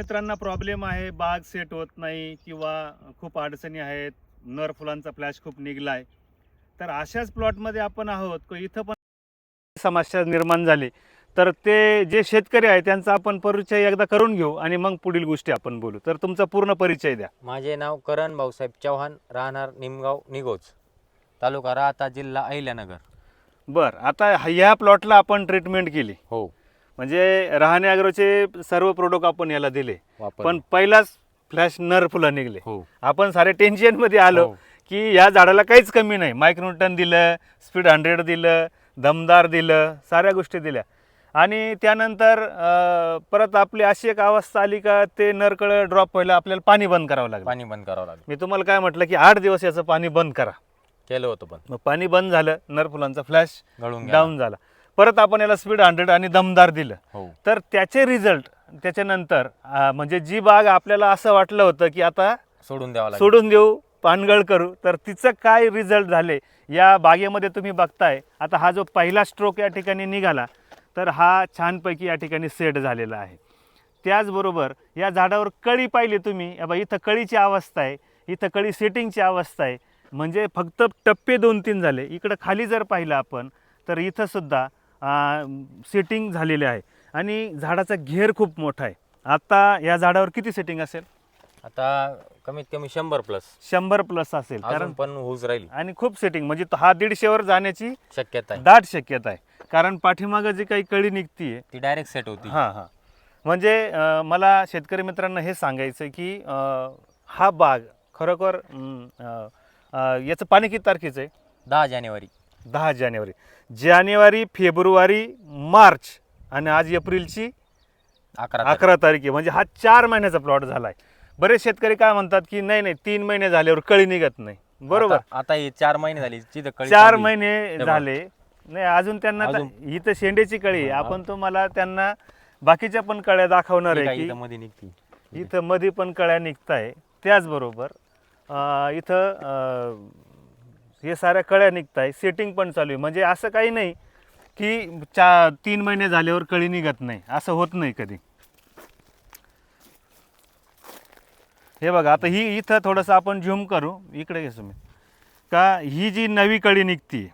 मित्रांना प्रॉब्लेम आहे, बाग सेट होत नाही किंवा खूप अडचणी आहेत, नर फुलांचा फ्लॅश खूप निघलाय, तर अशाच प्लॉटमध्ये आपण आहोत की इथं पण समस्या निर्माण झाली. तर ते जे शेतकरी आहे त्यांचा आपण परिचय एकदा करून घेऊ आणि मग पुढील गोष्टी आपण बोलू. तर तुमचा पूर्ण परिचय द्या. माझे नाव करण भाऊसाहेब चव्हाण, राहणार निमगाव निगोज, तालुका राहता, जिल्हा अहिल्यानगर. बरं, आता ह्या प्लॉटला आपण ट्रीटमेंट केली, हो, म्हणजे रहाणे ॲग्रोचे सर्व प्रोडक्ट आपण याला दिले, वापर. पण पहिलाच फ्लॅश नर फुलं निघले. हो, आपण सारे टेन्शनमध्ये आलो हो. की या झाडाला काहीच कमी नाही. मायक्रोन्यूटन दिलं, स्पीड 100 दिलं, दमदार दिलं, साऱ्या गोष्टी दिल्या. आणि त्यानंतर परत आपली अशी एक अवस्था आली का ते नरकळं ड्रॉप व्हायला आपल्याला पाणी बंद करावं लागलं. पाणी बंद करावं लागलं. मी तुम्हाला काय म्हटलं की 8 दिवस याचं पाणी बंद करा. केलं होतं पण मग पाणी बंद झालं, नर फुलांचा फ्लॅश गळून गेला. डाऊन झाला. परत आपण याला स्पीड 100 आणि दमदार दिलं. हो, तर त्याचे रिझल्ट त्याच्यानंतर म्हणजे जी बाग आपल्याला असं वाटलं होतं की आता सोडून द्यावं लागलं. सोडून देऊ, पानगळ करू, तर तिचं काय रिझल्ट झाले या बागेमध्ये तुम्ही बघताय. आता हा जो पहिला स्ट्रोक या ठिकाणी निघाला, तर हा छानपैकी या ठिकाणी सेट झालेला आहे. त्याचबरोबर या झाडावर कळी पाहिली तुम्ही, इथं कळीची अवस्था आहे, इथं कळी सेटिंगची अवस्था आहे. म्हणजे फक्त टप्पे 2-3 झाले. इकडं खाली जर पाहिलं आपण तर इथंसुद्धा सेटिंग झालेले आहे आणि झाडाचा घेर खूप मोठा आहे. आता या झाडावर किती सेटिंग असेल? आता कमीत कमी 100+ 100+ असेल, अजून कारण पण होऊच राहील. आणि खूप सेटिंग म्हणजे हा 150वर जाण्याची शक्यता आहे. दाट शक्यता आहे. कारण पाठीमागं जी काही कळी निघतीये ती डायरेक्ट सेट होती. हां. म्हणजे मला शेतकरी मित्रांना हे सांगायचं की हा बाग खरोखर याचं पाणी किती तारखेचं आहे? 10 जानेवारी. 10 जानेवारी. जानेवारी, फेब्रुवारी, मार्च आणि आज एप्रिलची 11 तारीख आहे. म्हणजे हा 4 महिन्याचा प्लॉट झाला आहे. बरेच शेतकरी काय म्हणतात की नाही 3 महिने झाल्यावर कळी निघत नाही. बरोबर. आता हे 4 महिने झाले, जिथं कळी 4 चालली. महिने झाले नाही, अजून त्यांना ही तर शेंड्याची कळी आहे. आपण तुम्हाला त्यांना बाकीच्या पण कळ्या दाखवणार ठीक आहे आहे, की इथं मध्ये निघती. इथं मध्ये पण कळ्या निघताय. त्याचबरोबर इथं हे साऱ्या कळ्या निघताय, सेटिंग पण चालू आहे. म्हणजे असं काही नाही की 3 महिने झाल्यावर कळी निघत नाही, असं होत नाही कधी. हे बघा, आता ही इथं थोडंसं आपण झूम करू, इकडे घे तुम्ही, का ही जी नवी कळी निघती,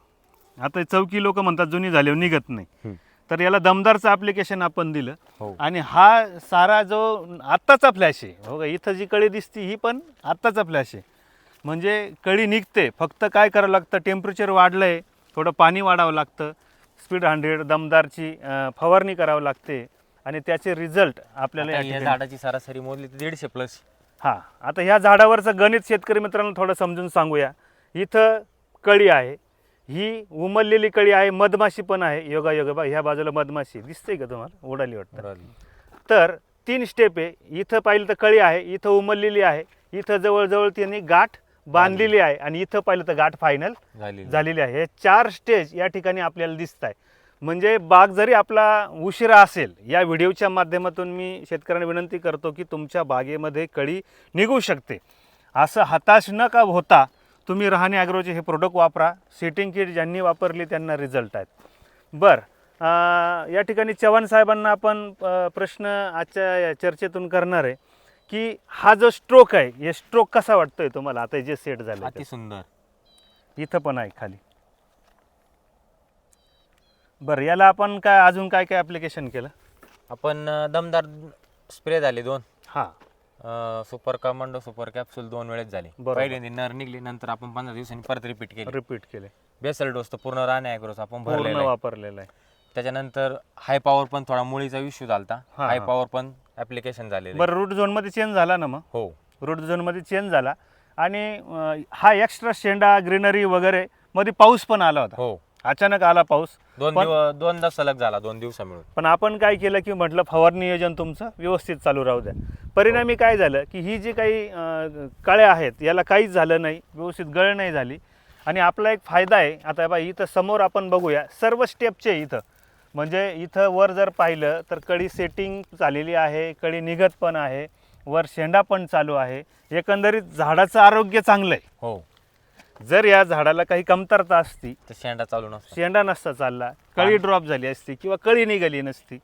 आता चौकी लोक म्हणतात जुनी झाल्यावर निघत नाही, तर याला दमदारचं ॲप्लिकेशन आपण दिलं. हो. आणि हा सारा जो आत्ताचा फ्लॅश आहे, हो का, इथं जी कळी दिसती ही पण आत्ताचा फ्लॅश आहे. म्हणजे कळी निघते, फक्त काय करावं लागतं, टेम्परेचर वाढलं आहे, थोडं पाणी वाढावं लागतं, स्पीड 100 दमदारची फवारणी करावं लागते आणि त्याचे रिझल्ट आपल्याला या या ठिकाणी. झाडाची सरासरी मोजली तर 150+. हां, आता ह्या झाडावरचं गणित शेतकरी मित्रांनो थोडं समजून सांगूया. इथं कळी आहे, ही उमललेली कळी आहे, मधमाशी पण आहे. योगा बा, ह्या बाजूला मधमाशी दिसते का तुम्हाला? उडाली वाटतं. तर 3 स्टेप आहे. इथं पाहिलं तर कळी आहे, इथं उमललेली आहे, इथं जवळजवळ त्यांनी गाठ बांधलेली आहे आणि इथं पाहिलं तर गाठ फायनल झालेली आहे. हे 4 स्टेज या ठिकाणी आपल्याला दिसत आहे. म्हणजे बाग जरी आपला उशिरा असेल, या व्हिडिओच्या माध्यमातून मी शेतकऱ्यांना विनंती करतो की तुमच्या बागेमध्ये कळी निघू शकते. असं हताश न का होता तुम्ही रहाणे ॲग्रोचे हे प्रोडक्ट वापरा. सेटिंग किट ज्यांनी वापरली त्यांना रिझल्ट आहेत. बरं, या ठिकाणी चव्हाण साहेबांना आपण प्रश्न आजच्या चर्चेतून करणार आहे की हा जो स्ट्रोक आहे, हे स्ट्रोक कसा वाटतोय तुम्हाला आता जे सेट झाले? अति सुंदर. इथं पण आहे खाली. बरं, याला आपण काय अजून काय काय ॲप्लिकेशन केलं? आपण दमदार स्प्रे झाले 2. हां, सुपर कमांडो, सुपर कॅप्सूल 2 वेळेस झाले. बरोबर. पहिल्यांदा नर निघले, नंतर आपण 15 दिवसांनी परत रिपीट केले. केले, बेसल डोस तर पूर्ण राहणे ॲग्रोस आपण पूर्ण भरलेला आहे. वापरलेलं आहे. त्याच्यानंतर हाय पॉवर पण थोडा मुळीचा इश्यू झालता. हां, हाय हां. पॉवर पण ॲप्लिकेशन झालेलं. बरं, रूट झोनमध्ये चेंज झाला ना? मग हो, रूट झोनमध्ये चेंज झाला आणि हा एक्स्ट्रा शेंडा ग्रीनरी वगैरे मध्ये पाऊस पण आला होता. हो. अचानक आला पाऊस. 2 सलग झाला, 2 दिवसा मिळून. पण आपण काय केलं की म्हटलं फवारणी नियोजन तुमचं व्यवस्थित चालू राहू द्या. परिणामी काय झालं की ही जी काही कळ्या आहेत याला काहीच झालं नाही, व्यवस्थित गळ नाही झाली. आणि आपला एक फायदा आहे, आता बा इथं समोर आपण बघूया, सर्व स्टेपचे इथं, म्हणजे इथं वर जर पाहिलं तर कळी सेटिंग झालेली आहे, कळी निघत पण आहे, वर शेंडा पण चालू आहे. एकंदरीत झाडाचं आरोग्य चांगलं आहे. हो. जर या झाडाला काही कमतरता असती तर शेंडा चालू नसतो, शेंडा नसता चालला, कळी ड्रॉप झाली असती किंवा कळी निघाली नसती,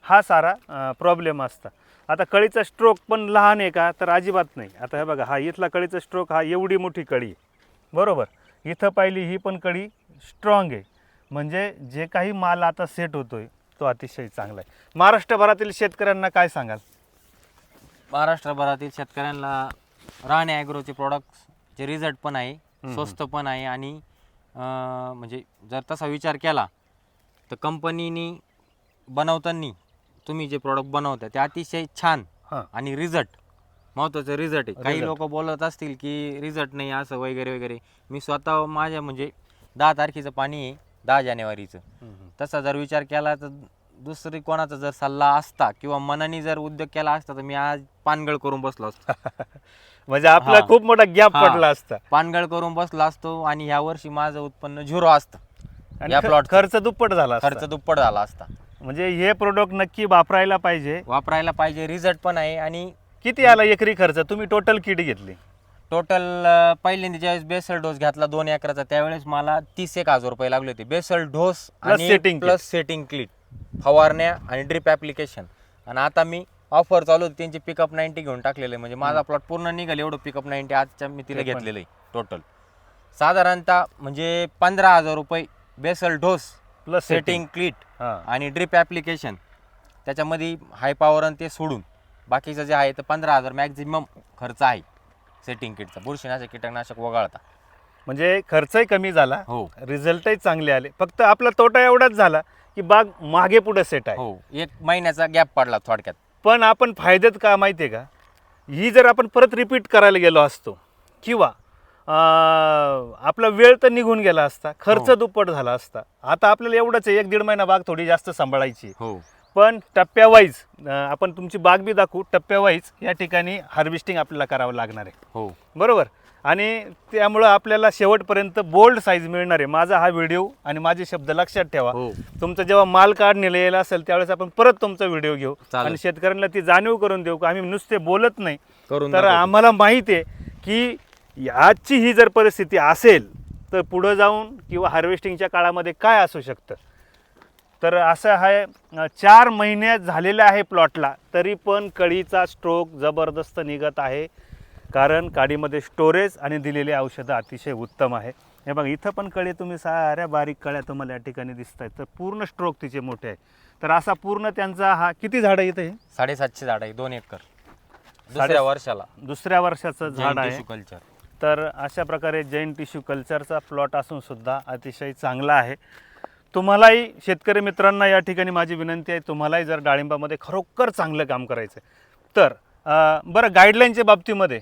हा सारा प्रॉब्लेम असता. आता कळीचा स्ट्रोक पण लहान आहे का, तर अजिबात नाही. आता हे बघा, हा इथला कळीचा स्ट्रोक हा एवढी मोठी कळी आहे, बरोबर. इथं पाहिली ही पण कळी स्ट्रॉंग आहे, म्हणजे जे काही माल आता सेट होतोय तो अतिशय चांगला आहे. महाराष्ट्रभरातील शेतकऱ्यांना काय सांगाल? महाराष्ट्रभरातील शेतकऱ्यांना राणे ॲग्रोचे प्रॉडक्टचे रिझल्ट पण आहे, स्वस्त पण आहे आणि म्हणजे जर तसा विचार केला तर कंपनीनी बनवताना तुम्ही जे प्रॉडक्ट बनवता ते अतिशय छान हां. आणि रिझल्ट महत्त्वाचं रिझल्ट आहे. काही Result. लोक बोलत असतील की रिझल्ट नाही असं वगैरे वगैरे. मी स्वतः माझ्या म्हणजे 10 तारखेचं पाणी आहे, 10 जानेवारीचं. तसा जर विचार केला तर दुसरी कोणाचा जर सल्ला असता किंवा मनाने जर उद्योग केला असता तर मी आज पानगळ करून बसलो असतो. म्हणजे आपला हां. खूप मोठा गॅप हां. पडला असता पानगळ करून बसला असतो आणि ह्या वर्षी माझं उत्पन्न 0 असतं. आणि या प्लॉट खर्च दुप्पट झाला असता. खर्च दुप्पट झाला असता. म्हणजे हे प्रोडक्ट नक्की वापरायला पाहिजे. वापरायला पाहिजे, रिझल्ट पण आहे. आणि किती आला एकरी खर्च? तुम्ही टोटल किट घेतली? टोटल पहिल्यांदा ज्यावेळेस बेसल डोस घेतला 2 एकराचा त्यावेळेस मला 31,000 रुपये लागले होते. बेसल डोस आणि setting प्लस सेटिंग किट, फवारण्या आणि ड्रिप ॲप्लिकेशन. आणि आता मी ऑफर चालू होती त्यांची पिकअप 90 घेऊन टाकलेलं आहे. म्हणजे माझा प्लॉट पूर्ण निघाल एवढं पिकअप 90 आजच्या मी तिला ते पण. घेतलेलं आहे. टोटल साधारणतः म्हणजे 15,000 रुपये basal dose plus setting kit हां. आणि ड्रिप ॲप्लिकेशन, त्याच्यामध्ये हाय पॉवर आणि ते सोडून बाकीचं जे आहे तर 15,000 मॅक्झिमम खर्च आहे सेटिंग किटचा. बुरशीनाशक कीटकनाशक वगळता. म्हणजे खर्चही कमी झाला, हो रिझल्टही चांगले आले. फक्त आपला तोटा एवढाच झाला की बाग मागे पुढे सेट आहे. हो, 1 महिन्याचा गॅप पडला थोडक्यात. पण आपण फायद्यात का माहिती आहे का, ही जर आपण परत रिपीट करायला गेलो असतो किंवा आपला वेळ तर निघून गेला असता, खर्च हो. दुप्पट झाला असता. आता आपल्याला एवढंच आहे, 1-1.5 महिना बाग थोडी जास्त सांभाळायची. हो पण टप्प्यावाईज आपण तुमची बाग बी दाखवू, टप्प्यावाईज या ठिकाणी हार्वेस्टिंग आपल्याला करावं लागणार आहे, हो बरोबर. आणि त्यामुळं आपल्याला शेवटपर्यंत बोल्ड साईज मिळणार आहे. माझा हा व्हिडिओ आणि माझे शब्द लक्षात ठेवा. हो तुमचं जेव्हा माल काढणीला यायला असेल त्यावेळेस आपण परत तुमचा व्हिडिओ घेऊ चालेल. आणि शेतकऱ्यांना ती जाणीव करून देऊ की आम्ही नुसते बोलत नाही, करून तर दाखवतो. आम्हाला माहिती आहे की आजची ही जर परिस्थिती असेल तर पुढं जाऊन किंवा हार्वेस्टिंगच्या काळामध्ये काय असू शकतं. तर असं आहे, 4 महिने झालेले आहे प्लॉटला, तरी पण कळीचा स्ट्रोक जबरदस्त निघत आहे. कारण काडीमध्ये स्टोरेज आणि दिलेली औषधं अतिशय उत्तम आहे. हे बघा, इथं पण कळी तुम्ही साऱ्या बारीक कळ्या तुम्हाला या ठिकाणी दिसत आहेत. तर पूर्ण स्ट्रोक तिचे मोठे आहे. तर असा पूर्ण त्यांचा हा किती झाड आहे इथं? हे 750 झाड आहे, 2 एकर दुसऱ्या वर्षाला. दुसऱ्या वर्षाचं झाड आहे. कल्चर. तर अशा प्रकारे जैन टिश्यू कल्चरचा प्लॉट असून सुद्धा अतिशय चांगला आहे. तुम्हालाही शेतकरी मित्रांना या ठिकाणी माझी विनंती आहे, तुम्हालाही जर डाळिंबामध्ये खरोखर चांगलं काम करायचं आहे तर बरं, गाईडलाईनच्या बाबतीमध्ये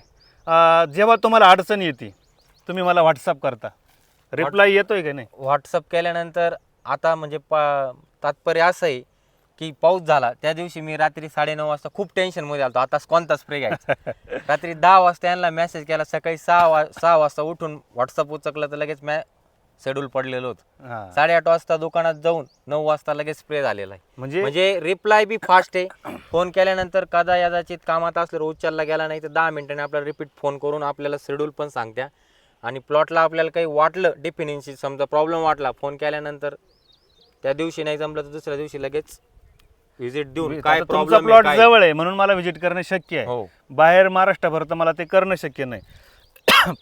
जेव्हा तुम्हाला अडचण येते तुम्ही मला व्हॉट्सअप करता, रिप्लाय येतोय का नाही? व्हॉट्सअप केल्यानंतर आता म्हणजे तात्पर्य असं आहे की पाऊस झाला त्या दिवशी मी रात्री 9:30 वाजता खूप टेन्शनमध्ये आलो, आता कोणता स्प्रे घ्यायचा. रात्री 10 वाजता यांना मेसेज केला, सकाळी 6 वाजता उठून व्हॉट्सअप उचकलं तर लगेच शेड्यूल पडलेलं होतं. हां. 8:30 वाजता दुकानात जाऊन 9 वाजता लगेच स्प्रे झालेला आहे. म्हणजे रिप्लाय बी फास्ट आहे. फोन केल्यानंतर कदाचित कामात असल्यावर उचलला गेला नाही तर 10 मिनिटांनी आपल्याला रिपीट फोन करून आपल्याला शेड्यूल पण सांगत्या. आणि प्लॉटला आपल्याला काही वाटलं डिफिनिशी समजा प्रॉब्लेम वाटला, फोन केल्यानंतर त्या दिवशी नाही जमलं तर दुसऱ्या दिवशी लगेच व्हिजिट देऊन काय तुमचा प्रॉब्लेम प्लॉट जवळ आहे म्हणून मला व्हिजिट करणं शक्य आहे. हो बाहेर महाराष्ट्रभर तर मला ते करणं शक्य नाही.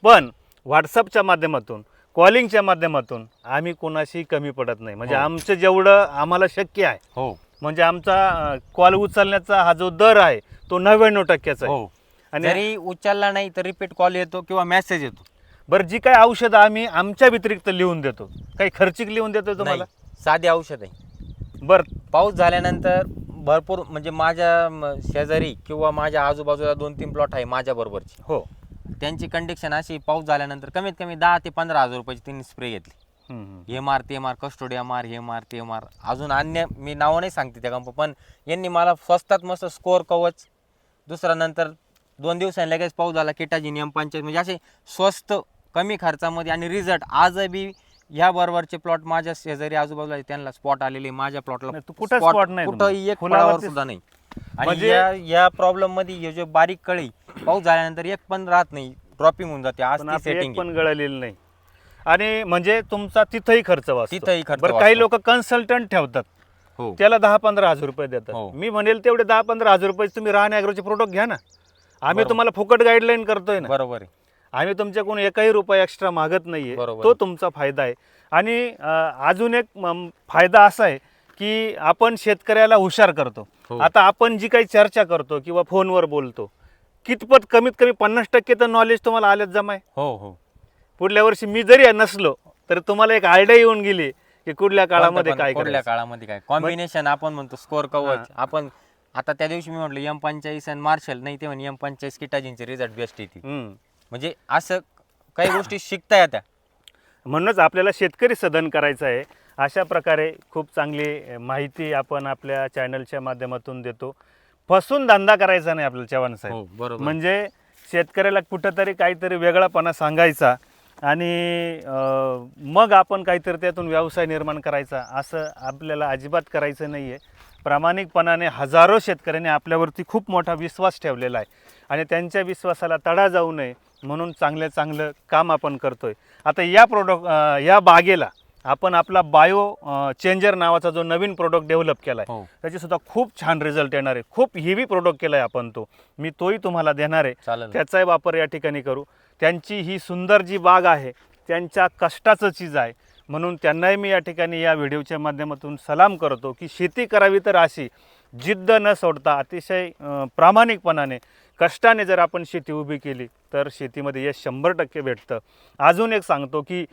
पण व्हॉट्सअपच्या माध्यमातून, कॉलिंगच्या माध्यमातून आम्ही कोणाशी कमी पडत नाही. म्हणजे हो. आमचं जेवढं आम्हाला शक्य आहे, हो म्हणजे आमचा कॉल उचलण्याचा हा जो दर आहे तो 99% आहे. हो. आणि जरी उचलला नाही तर रिपीट कॉल येतो किंवा मेसेज येतो. बरं, जी काही औषधं आम्ही आमच्या व्यतिरिक्त लिहून देतो, काही खर्चिक लिहून देतो तुम्हाला? नाही, साधी औषध आहे. बरं, पाऊस झाल्यानंतर भरपूर म्हणजे माझ्या शेजारी किंवा माझ्या आजूबाजूला 2-3 प्लॉट आहे माझ्या बरोबरची. हो. त्यांची कंडिशन अशी, पाऊस झाल्यानंतर कमीत कमी 10 ते 15,000 रुपयाची त्यांनी स्प्रे घेतली. हे मार ते मार, कस्टोडिया मार, हे मार ते मार, अजून अन्य मी नावं नाही सांगते त्या कंपनी. पण यांनी मला स्वस्तात मस्त स्कोअर कवच, दुसरा नंतर 2 दिवसांनी लगेच पाऊस झाला, किटाजिन M95, म्हणजे असे स्वस्त कमी खर्चामध्ये आणि रिझल्ट. आज बी ह्या बरोबरचे प्लॉट माझ्या शेजारी आजूबाजूला त्यांना स्पॉट आलेले, माझ्या प्लॉटला नाही, तू कुठं spot नाही कुठं तुम्हाला. एक फुलावरती फळावर सुद्धा नाही. आणि म्हणजे- या प्रॉब्लेम मध्ये हे जे बारीक कळी पाऊस झाल्यानंतर एक पण राहत नाही, ड्रॉपिंग होऊन जाते. आज पण ती आपली एक सेटिंग पण गळलेलं नाही. आणि म्हणजे तुमचा तिथंही खर्च वाचतो. तिथंही खर्च बरं, वाचतो. काही लोक कन्सल्टंट ठेवतात हो. त्याला 10-15 हजार रुपये देतात. हो. मी म्हणेल तेवढे 10-15 हजार रुपये तुम्ही रान ॲग्रोचे प्रोडक्ट घ्या ना. आम्ही बरोबर. तुम्हाला फुकट गाईडलाईन करतोय ना. बरोबर आहे. आम्ही तुमच्याकडून एकही रुपया एक्स्ट्रा मागत नाहीये. बरोबर. तो तुमचा फायदा आहे. आणि अजून एक फायदा असा आहे की आपण शेतकऱ्याला हुशार करतो. हो. आता आपण जी काही चर्चा करतो किंवा फोनवर बोलतो, कितपत कमीत कमी 50% तर नॉलेज तुम्हाला आलेच जमाय. हो हो. पुढल्या वर्षी मी जरी नसलो तर तुम्हाला एक आयडिया येऊन गेली की कुठल्या काळामध्ये काय कुठल्या करायचं. काळामध्ये काय कॉम्बिनेशन आपण म्हणतो स्कोर कवच. आपण आता त्या दिवशी मी म्हटलं M45 आणि मार्शल, नाही ते म्हणे M45 किटाजींचे रिझल्ट बेस्ट येते. म्हणजे असं काही गोष्टी शिकता येत्या. म्हणूनच आपल्याला शेतकरी सदन करायचं आहे. अशा प्रकारे खूप चांगली माहिती आपण आपल्या चॅनलच्या माध्यमातून देतो. फसून धंदा करायचा नाही आपल्याला चव्हाण साहेब. हो बरोबर. म्हणजे शेतकऱ्याला कुठंतरी काहीतरी वेगळापणा सांगायचा आणि मग आपण काहीतरी त्यातून व्यवसाय निर्माण करायचा, असं आपल्याला अजिबात करायचं नाही आहे. प्रामाणिकपणाने हजारो शेतकऱ्यांनी आपल्यावरती खूप मोठा विश्वास ठेवलेला आहे आणि त्यांच्या विश्वासाला तडा जाऊ नये म्हणून चांगलं काम आपण करतोय. आता या बागेला आपण आपला बायो चेंजर नावाचा जो नवीन प्रोडक्ट डेव्हलप केला आहे, हो. त्याचेसुद्धा खूप छान रिझल्ट येणार आहे. खूप हेवी प्रोडक्ट केला आहे आपण तो. मी तोही तुम्हाला देणार आहे. चालेल. त्याचाही वापर या ठिकाणी करू. त्यांची ही सुंदर जी बाग आहे त्यांच्या कष्टाचं चीज आहे. म्हणून त्यांनाही मी या ठिकाणी या व्हिडिओच्या माध्यमातून सलाम करतो की शेती करावी तर अशी जिद्द न सोडता अतिशय प्रामाणिकपणाने कष्टाने जर आपण शेती उभी केली तर शेतीमध्ये यश 100% भेटतं. अजून एक सांगतो की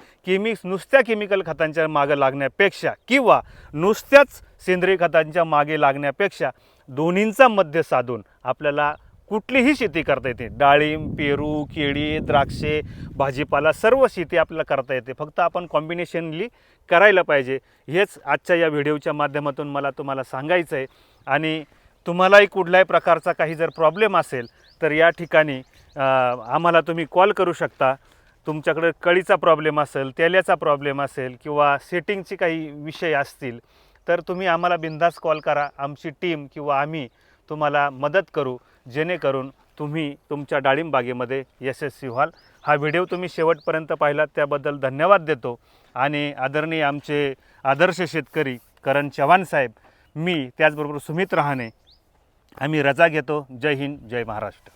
नुसत्या केमिकल खतांच्या मागे लागण्यापेक्षा किंवा नुसत्याच सेंद्रिय खतांच्या मागे लागण्यापेक्षा दोन्हींचा मध्य साधून आपल्याला कुठलीही शेती करता येते. डाळिंब, पेरू, केळी, द्राक्षे, भाजीपाला सर्व शेती आपल्याला करता येते. फक्त आपण कॉम्बिनेशनली करायला पाहिजे. हेच आजच्या या व्हिडिओच्या माध्यमातून मला तुम्हाला सांगायचं आहे. आणि तुम्हालाही कुठल्याही प्रकारचा काही जर प्रॉब्लेम असेल तर या ठिकाणी आम्हाला तुम्ही कॉल करू शकता. तुमच्याकडे कळीचा प्रॉब्लेम असेल, तेल्याचा प्रॉब्लेम असेल किंवा सेटिंगचे काही विषय असतील तर तुम्ही आम्हाला बिनधास्त कॉल करा. आमची टीम किंवा आम्ही तुम्हाला मदत करू, जेणेकरून तुम्ही तुमच्या डाळिंब बागेमध्ये यशस्वी व्हाल. हा व्हिडिओ तुम्ही शेवटपर्यंत पाहिलात त्याबद्दल धन्यवाद देतो. आणि आदरणीय आमचे आदर्श शेतकरी करण चव्हाण साहेब, मी त्याचबरोबर सुमित रहाणे, आम्ही रजा घेतो. जय हिंद, जय महाराष्ट्र.